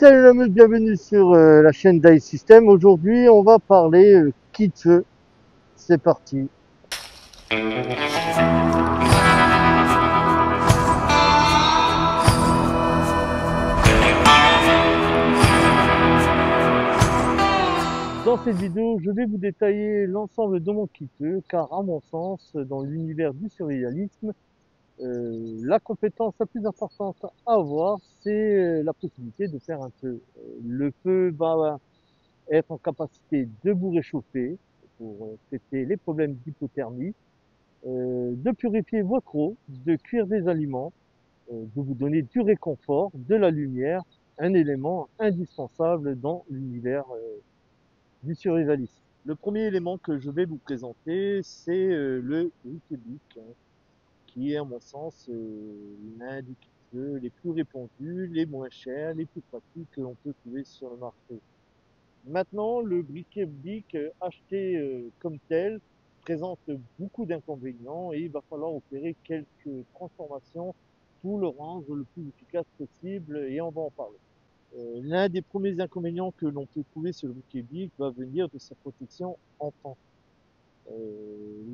Salut la meute, bienvenue sur la chaîne Dice System. Aujourd'hui, on va parler kit feu. C'est parti. Dans cette vidéo, je vais vous détailler l'ensemble de mon kit feu, car à mon sens, dans l'univers du surréalisme, la compétence la plus importante à avoir, c'est la possibilité de faire un feu. Le feu va être en capacité de vous réchauffer pour traiter les problèmes d'hypothermie, de purifier votre eau, de cuire des aliments, de vous donner du réconfort, de la lumière, un élément indispensable dans l'univers du survivalisme. Le premier élément que je vais vous présenter, c'est le briquet-bic, hein, qui est à mon sens l'un des kits les plus répandus, les moins chers, les plus pratiques que l'on peut trouver sur le marché. Maintenant, le briquet-bic acheté comme tel présente beaucoup d'inconvénients et il va falloir opérer quelques transformations pour le rendre le plus efficace possible et on va en parler. L'un des premiers inconvénients que l'on peut trouver sur le briquet-bic va venir de sa protection en temps.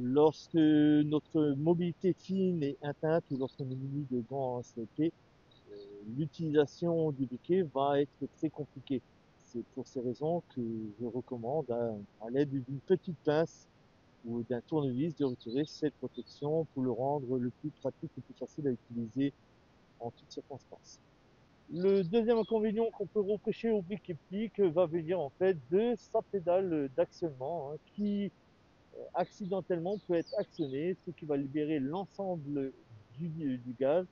Lorsque notre mobilité fine est atteinte ou lorsqu'on est muni de gants ACP, l'utilisation du briquet va être très compliquée. C'est pour ces raisons que je recommande à l'aide d'une petite pince ou d'un tournevis de retirer cette protection pour le rendre le plus pratique et plus facile à utiliser en toutes circonstances. Le deuxième inconvénient qu'on peut reprocher au briquet-bic va venir en fait de sa pédale d'actionnement, hein, qui accidentellement peut être actionnée, ce qui va libérer l'ensemble du gaz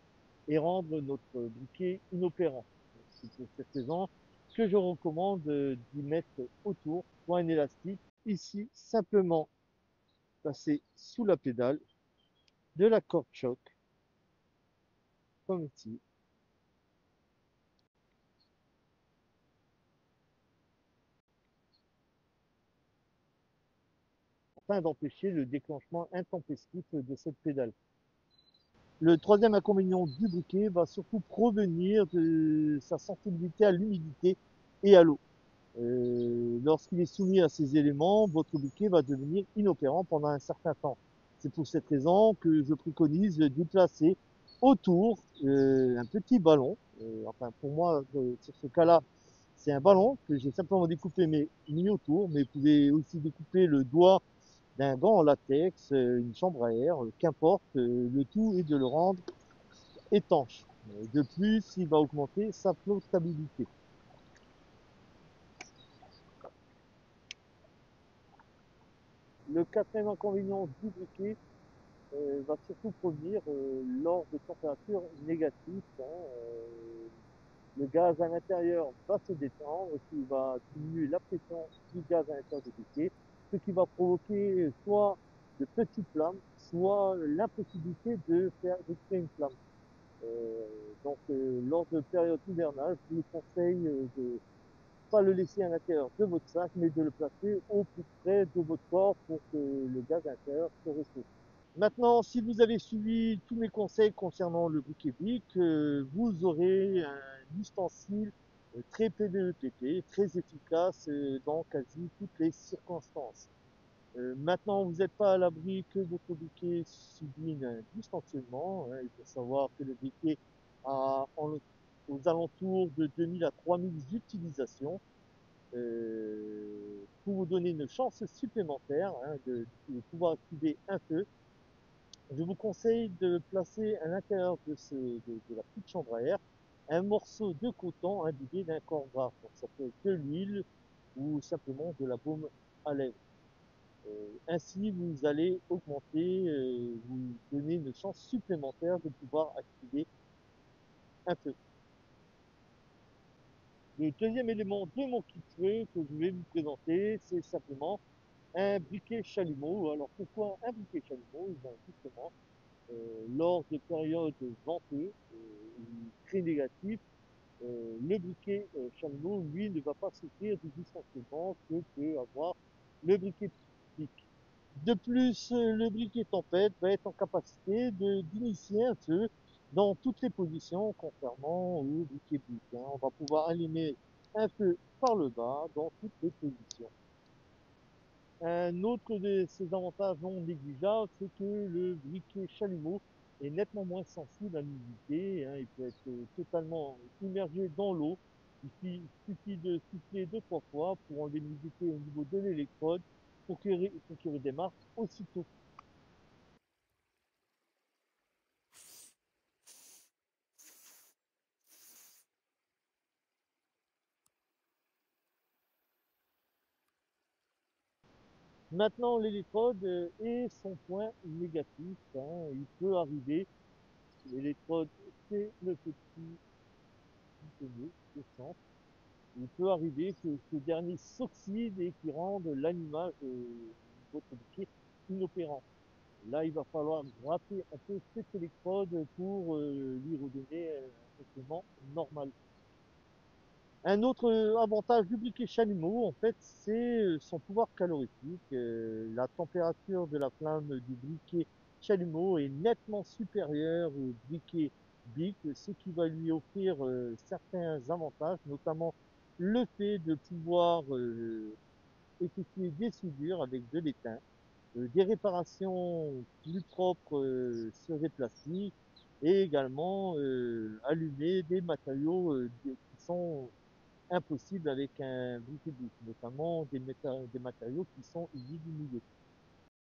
et rendre notre briquet inopérant. C'est pour cette raison que je recommande d'y mettre autour soit un élastique, ici simplement passer sous la pédale, de la corde choc, comme ici, afin d'empêcher le déclenchement intempestif de cette pédale. Le troisième inconvénient du briquet va surtout provenir de sa sensibilité à l'humidité et à l'eau. Lorsqu'il est soumis à ces éléments, votre briquet va devenir inopérant pendant un certain temps. C'est pour cette raison que je préconise d'y placer autour un petit ballon. Enfin, pour moi, sur ce cas-là, c'est un ballon que j'ai simplement découpé mais mis autour, mais vous pouvez aussi découper le doigt d'un gant en latex, une chambre à air, qu'importe, le tout est de le rendre étanche. De plus, il va augmenter sa flottabilité. Le quatrième inconvénient du briquet va surtout provenir lors de températures négatives, hein. Le gaz à l'intérieur va se détendre, ce qui va diminuer la pression du gaz à l'intérieur du briquet, ce qui va provoquer soit de petites flammes, soit l'impossibilité de créer une flamme. Lors de périodes hivernales, je vous conseille de pas le laisser à l'intérieur de votre sac, mais de le placer au plus près de votre corps pour que le gaz à l'intérieur se réchauffe. Maintenant, si vous avez suivi tous mes conseils concernant le briquet-bic, vous aurez un ustensile très PVEPP, très efficace dans quasi toutes les circonstances. Maintenant, vous n'êtes pas à l'abri que votre briquet subit un dysfonctionnement, hein. Il faut savoir que le briquet a aux alentours de 2000 à 3000 utilisations. Pour vous donner une chance supplémentaire, hein, de pouvoir activer un feu, je vous conseille de placer à l'intérieur de la petite chambre à air un morceau de coton imbibé d'un corps gras. Donc ça peut être de l'huile ou simplement de la baume à lèvres. Ainsi, vous allez augmenter, vous donner une chance supplémentaire de pouvoir activer un feu. Le deuxième élément de mon kit feu que je vais vous présenter, c'est simplement un briquet chalumeau. Alors pourquoi un briquet chalumeau? Eh bien, justement, lors de périodes venteuses très négatives, le briquet chalumeau, lui, ne va pas souffrir du dysfonctionnement que peut avoir le briquet pic. De plus, le briquet tempête va être en capacité d'initier un feu dans toutes les positions, contrairement au briquet brique, hein. On va pouvoir allumer un feu par le bas dans toutes les positions. Un autre de ses avantages non négligeables, c'est que le briquet chalumeau est nettement moins sensible à l'humidité, hein. Il peut être totalement immergé dans l'eau. Suffit de souffler deux, trois fois pour enlever l'humidité au niveau de l'électrode pour qu'il redémarre aussitôt. Maintenant, l'électrode et son point négatif, hein. Il peut arriver, l'électrode, c'est le petit pitonnier au centre. Il peut arriver que ce dernier s'oxyde et qui rende l'allumage de votre briquet inopérant. Là, il va falloir gratter un peu cette électrode pour lui redonner un fonctionnement normal. Un autre avantage du briquet chalumeau, en fait, c'est son pouvoir calorifique. La température de la flamme du briquet chalumeau est nettement supérieure au briquet bic, ce qui va lui offrir certains avantages, notamment le fait de pouvoir effectuer des soudures avec de l'étain, des réparations plus propres sur des plastiques et également allumer des matériaux qui sont impossible avec un briquet brique, notamment des matériaux qui sont humides ou mouillés.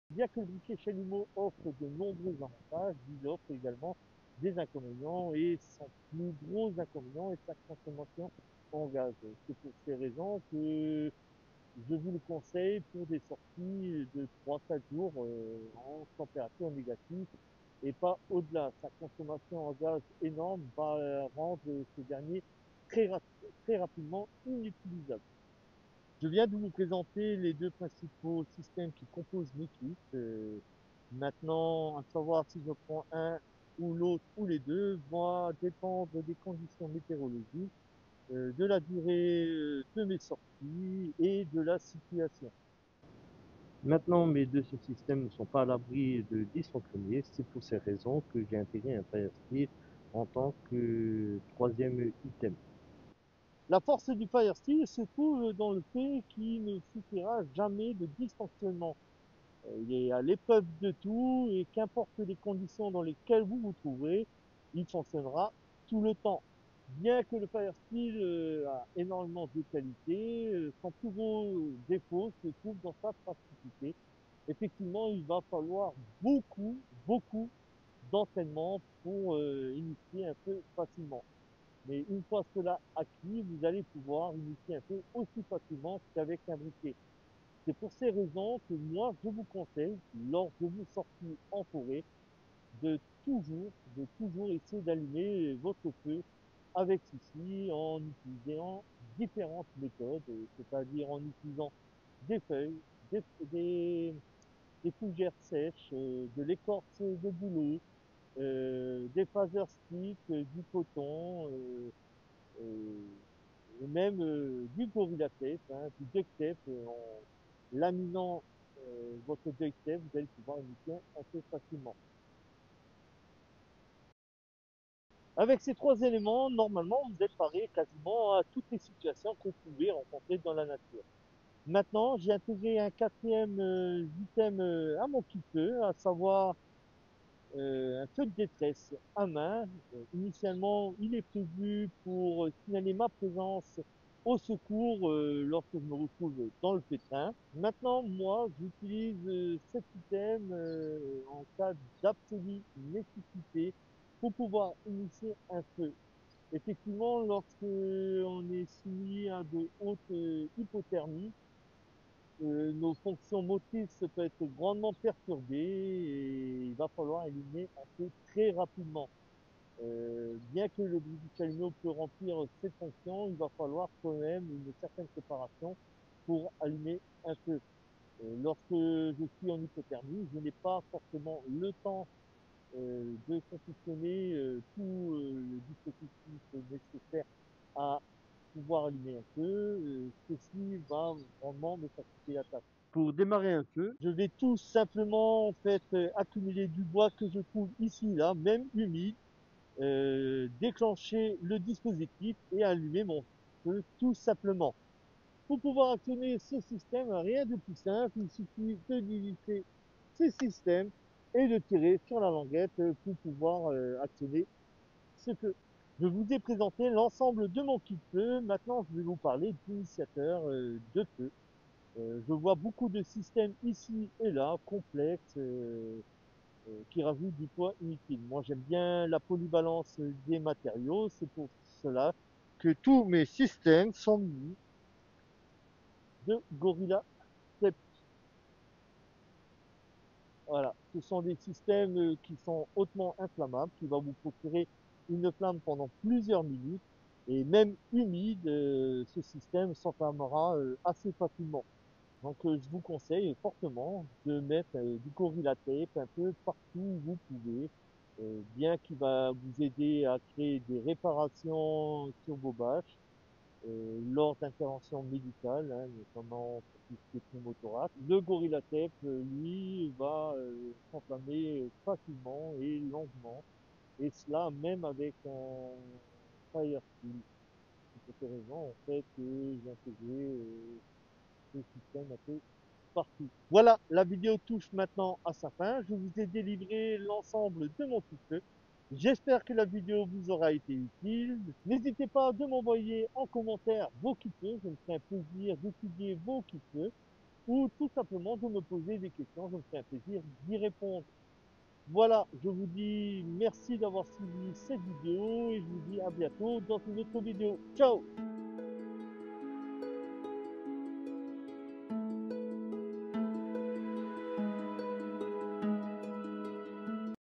Bien que le briquet chalumeau offre de nombreux avantages, il offre également des inconvénients et son plus gros inconvénient est sa consommation en gaz. C'est pour ces raisons que je vous le conseille pour des sorties de 3-4 jours en température négative et pas au-delà. Sa consommation en gaz énorme va rendre ce dernier très, très rapidement inutilisable. Je viens de vous présenter les deux principaux systèmes qui composent mes kits. Maintenant, à savoir si je prends un ou l'autre ou les deux va dépendre des conditions météorologiques, de la durée de mes sorties et de la situation. Maintenant, mes deux systèmes ne sont pas à l'abri de dysfonctionner. C'est pour ces raisons que j'ai intégré un Fire Steel en tant que troisième item. La force du Fire Steel se trouve dans le fait qu'il ne souffrira jamais de dysfonctionnement. Il est à l'épreuve de tout et qu'importe les conditions dans lesquelles vous vous trouverez, il fonctionnera tout le temps. Bien que le Fire Steel a énormément de qualités, son plus gros défaut se trouve dans sa praticité. Effectivement, il va falloir beaucoup d'entraînement pour initier un peu facilement. Mais une fois cela acquis, vous allez pouvoir initier un peu aussi facilement qu'avec un briquet. C'est pour ces raisons que moi, je vous conseille, lors de vos sorties en forêt, de toujours essayer d'allumer votre feu avec souci en utilisant différentes méthodes, c'est-à-dire en utilisant des feuilles, des, des, des fougères sèches, de l'écorce de bouleau, des phaser sticks, du coton, et même du gorilla tape, hein, du duct tape, en laminant votre duct tape, vous allez pouvoir initier assez facilement. Avec ces trois éléments, normalement, vous êtes paré quasiment à toutes les situations que vous pouvez rencontrer dans la nature. Maintenant, j'ai intégré un quatrième item à mon kit feu, à savoir un feu de détresse à main. Initialement, il est prévu pour signaler ma présence au secours lorsque je me retrouve dans le pétrin. Maintenant, moi, j'utilise cet item en cas d'absolue nécessité pour pouvoir initier un feu. Effectivement, lorsque on est soumis à de hautes hypothermies, nos fonctions motrices peuvent être grandement perturbées et il va falloir éliminer un feu très rapidement. Bien que le briquet chalumeau peut remplir cette fonction, il va falloir quand même une certaine préparation pour allumer un feu. Lorsque je suis en hypothermie, je n'ai pas forcément le temps de confectionner tout le dispositif nécessaire à pouvoir allumer un feu. Ceci va grandement me faciliter la tâche. Pour démarrer un feu, je vais tout simplement en fait accumuler du bois que je trouve ici, là, même humide, déclencher le dispositif et allumer mon feu tout simplement. Pour pouvoir actionner ce système, rien de plus simple, il suffit de digiter ce système et de tirer sur la languette pour pouvoir actionner ce feu. Je vous ai présenté l'ensemble de mon kit feu, maintenant je vais vous parler d'initiateur de feu. Je vois beaucoup de systèmes ici et là, complexes, qui rajoutent du poids inutile. Moi j'aime bien la polyvalence des matériaux, c'est pour cela que tous mes systèmes sont munis de Gorilla Tape. Voilà, ce sont des systèmes qui sont hautement inflammables, qui vont vous procurer une flamme pendant plusieurs minutes, et même humide, ce système s'enflammera assez facilement. Donc je vous conseille fortement de mettre du Gorilla Tape un peu partout où vous pouvez, bien qu'il va vous aider à créer des réparations sur vos bâches, lors d'interventions médicales, hein, notamment pour tout ce qui est pneumothorax. Le Gorilla Tape, lui, va s'enflammer facilement et lentement, et cela même avec un Fire Steel. C'est pour ces raisons, en fait, que j'ai intégré ce système un peu partout. Voilà, la vidéo touche maintenant à sa fin. Je vous ai délivré l'ensemble de mon kit. J'espère que la vidéo vous aura été utile. N'hésitez pas de m'envoyer en commentaire vos kits. Je me ferai un plaisir d'étudier vos kits ou tout simplement de me poser des questions. Je me ferai un plaisir d'y répondre. Voilà, je vous dis merci d'avoir suivi cette vidéo et je vous dis à bientôt dans une autre vidéo. Ciao!